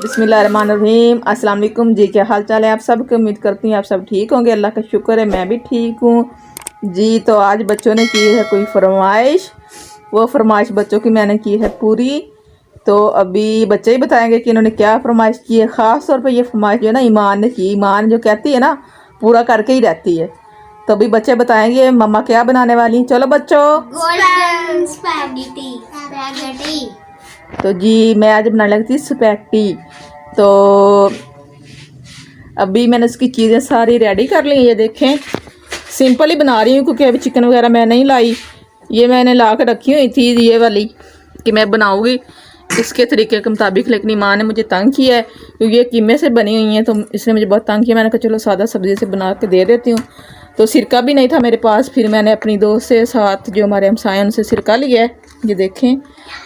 बिस्मिल्लाहिर्रहमानिर्रहीम अस्सलाम वालेकुम जी। क्या हाल चाल है आप सबके? उम्मीद करती हूँ आप सब ठीक होंगे। अल्लाह का शुक्र है मैं भी ठीक हूँ जी। तो आज बच्चों ने की है कोई फरमाइश, वो फरमाइश बच्चों की मैंने की है पूरी। तो अभी बच्चे ही बताएंगे कि इन्होंने क्या फरमाइश की है। ख़ास तौर पर ये फरमाइश जो है ना ईमान ने की। ईमान जो कहती है ना पूरा करके ही रहती है। तो अभी बच्चे बताएंगे मम्मा क्या बनाने वाली। चलो बच्चों। तो जी मैं आज बनाने लगी थी स्पैगेटी। तो अभी मैंने उसकी चीज़ें सारी रेडी कर ली। ये देखें सिंपल ही बना रही हूँ क्योंकि अभी चिकन वगैरह मैं नहीं लाई। ये मैंने ला कर रखी हुई थी ये वाली कि मैं बनाऊँगी इसके तरीके के मुताबिक। लेकिन माँ ने मुझे तंग किया है क्योंकि ये कीमे से बनी हुई हैं तो इसने मुझे बहुत तंग किया। मैंने कहा चलो सादा सब्ज़ी से बना के दे देती हूँ। तो सिरका भी नहीं था मेरे पास। फिर मैंने अपनी दोस्त से साथ जो हमारे हमसाए उनसे सिरका लिया है। ये देखें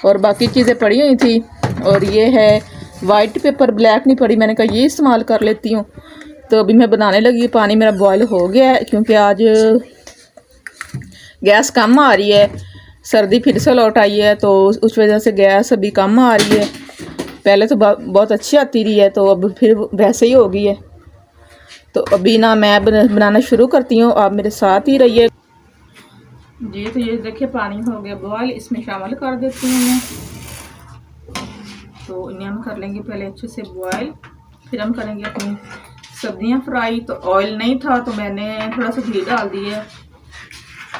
और बाकी चीज़ें पड़ी हुई थी। और ये है वाइट पेपर, ब्लैक नहीं पड़ी। मैंने कहा ये इस्तेमाल कर लेती हूँ। तो अभी मैं बनाने लगी। पानी मेरा बॉयल हो गया है क्योंकि आज गैस कम आ रही है। सर्दी फिर से लौट आई है तो उस वजह से गैस अभी कम आ रही है। पहले तो बहुत अच्छी आती रही है तो अब फिर वैसे ही हो गई है। तो अभी ना मैं बनाना शुरू करती हूँ, आप मेरे साथ ही रहिए जी। तो ये देखिए पानी हो गया बॉयल, इसमें शामिल कर देती हूँ मैं। तो इन्हें हम कर लेंगे पहले अच्छे से बॉयल, फिर हम करेंगे अपनी सब्जियां फ्राई। तो ऑयल नहीं था तो मैंने थोड़ा सा घी डाल दिया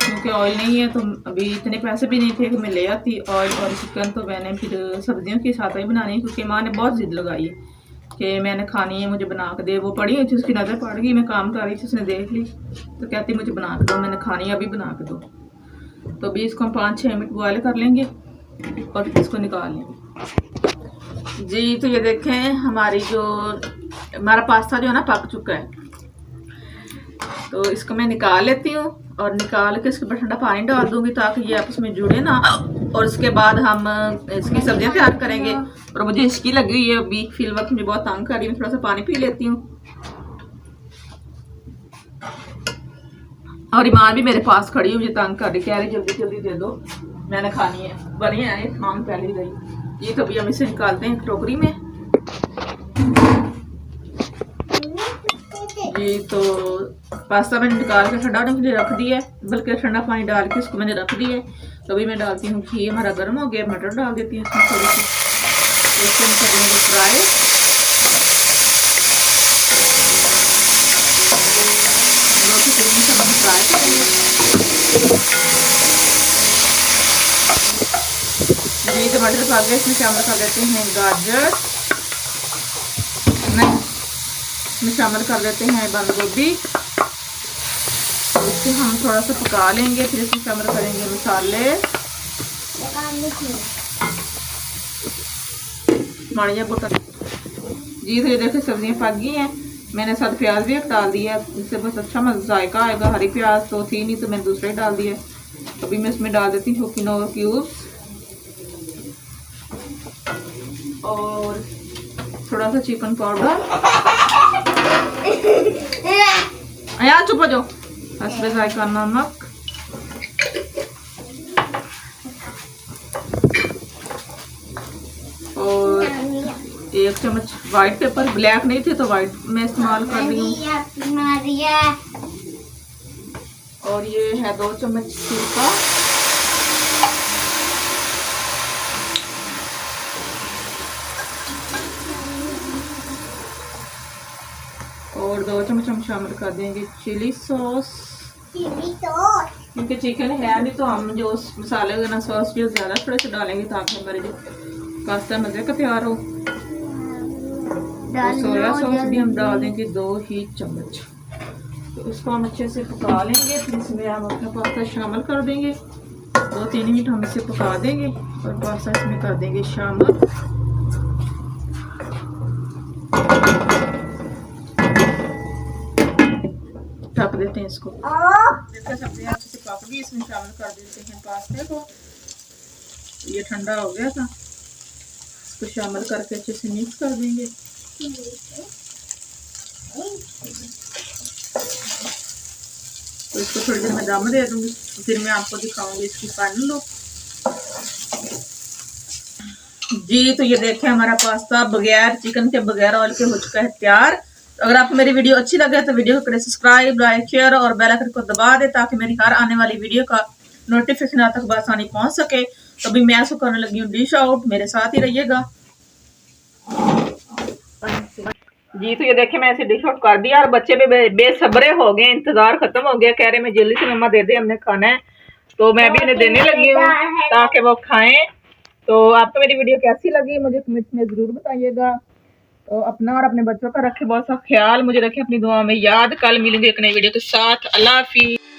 क्योंकि ऑयल नहीं है। तो अभी इतने पैसे भी नहीं थे कि मैं ले आती ऑयल और चिकन। तो मैंने फिर सब्जियों के साथ ही बनानी है क्योंकि माँ ने बहुत जिद लगाई है कि मैंने खानी है, मुझे बना के दे। वो पड़ी हुई थी, उसकी नज़र पड़ गई, मैं काम कर रही थी, उसने देख ली तो कहती मुझे बना के दो, मैंने खानी है अभी बना के दो। तो अभी इसको हम 5-6 मिनट बॉयल कर लेंगे और फिर इसको निकाल लेंगे जी। तो ये देखें हमारा पास्ता जो है ना पक चुका है। तो इसको मैं निकाल लेती हूँ और निकाल के इसके ऊपर ठंडा पानी डाल दूंगी ताकि ये आपस में जुड़े ना। और उसके बाद हम इसकी सब्जियां तैयार करेंगे। और मुझे इसकी लगी हुई है अभी फिल वक्त मुझे बहुत तंग कर रही है। थोड़ा सा पानी पी लेती हूँ। और ईमान भी मेरे पास खड़ी हुई मुझे तंग कर रही, कह रही जल्दी जल्दी दे दो मैंने खानी है। बनी है मांग पहले गई। ये तो अभी हम इसे निकालते हैं टोकरी में जी। तो पास्ता मैंने निकाल के ठंडा होने के लिए रख दिया है, बल्कि ठंडा पानी डाल के इसको मैंने रख दिया है। तो अभी मैं डालती हूँ घी, हमारा गर्म हो गया। मटर डाल देती हूँ इसमें थोड़ी सी, इसको हम कर लेंगे फ्राई। फ्राई करेंगे जी। टमाटर पक गए, इसमें शामिल कर देते हैं गाजर, नहीं इसमें शामिल कर देते हैं बंद गोभी। इसको हम थोड़ा सा पका लेंगे, फिर इसमें शामिल करेंगे मसाले माड़िया बोटा जी। तो ये देखिए सब्जियां पक गई हैं। मैंने साथ प्याज भी डाल दिया, इससे बहुत अच्छा जायका आएगा। हरी प्याज तो थी नहीं तो मैंने दूसरा ही डाल दिया। अभी मैं इसमें डाल देती हूँ किनोवा क्यूब्स और थोड़ा सा चिकन पाउडर। यहाँ चुप हो जाओ। हस्बे जायका नमक और 1 चम्मच वाइट पेपर। ब्लैक नहीं थे तो वाइट मैं इस्तेमाल कर रही हूँ। और ये है 2 चम्मच सिरका और 2 चम्मच हम शामिल कर देंगे चिली सॉस क्योंकि चिकन है नहीं। तो हम जो मसाले वगैरह सॉस जो ज़्यादा थोड़े से डालेंगे ताकि हमारे जो पास्ता मज़े का तैयार हो। तो सोया सॉस भी हम डाल देंगे 2 ही चम्मच। तो इसको हम अच्छे से पका लेंगे। फिर इसमें हम अपना पास्ता शामिल कर देंगे। 2-3 मिनट हम इसे पका देंगे और पास्ता इसमें कर देंगे शामिल। ढक देते हैं इसको। जैसे सब्जियां अच्छे से पक गई, इसमें शामिल कर देते हैं पास्ते को। ये ठंडा हो गया था, इसको शामिल करके अच्छे से मिक्स कर देंगे। तो इसको थोड़ी देर में दम दे दूंगी, फिर मैं आपको दिखाऊंगी इसकी फाइनल लुक जी तो ये देखें हमारा पास्ता बगैर चिकन के बगैर ऑयल के हो चुका है तैयार। तो अगर आपको मेरी वीडियो अच्छी लगे तो वीडियो को करें सब्सक्राइब, लाइक, शेयर और बेल आइकन को दबा दे ताकि मेरी हर आने वाली वीडियो का नोटिफिकेशन आप तक बआसानी पहुंच सके। तो अभी मैं इसको करने लगी हूँ डिश आउट, मेरे साथ ही रहिएगा। जी तो ये देखे मैं ऐसे डिश आउट कर दिया और बच्चे भी बेसब्रे हो गए, इंतजार खत्म हो गया, कह रहे मैं जल्दी से मम्मा दे दे, हमने खाना है। तो मैं भी उन्हें देने लगी हूँ ताकि वो खाएं। तो आपको मेरी वीडियो कैसी लगी मुझे कमेंट में जरूर बताइएगा। तो अपना और अपने बच्चों का रखें बहुत सा ख्याल, मुझे रखें अपनी दुआ में याद। कल मिलेंगे एक नई वीडियो के साथ। अल्लाह हाफिज़।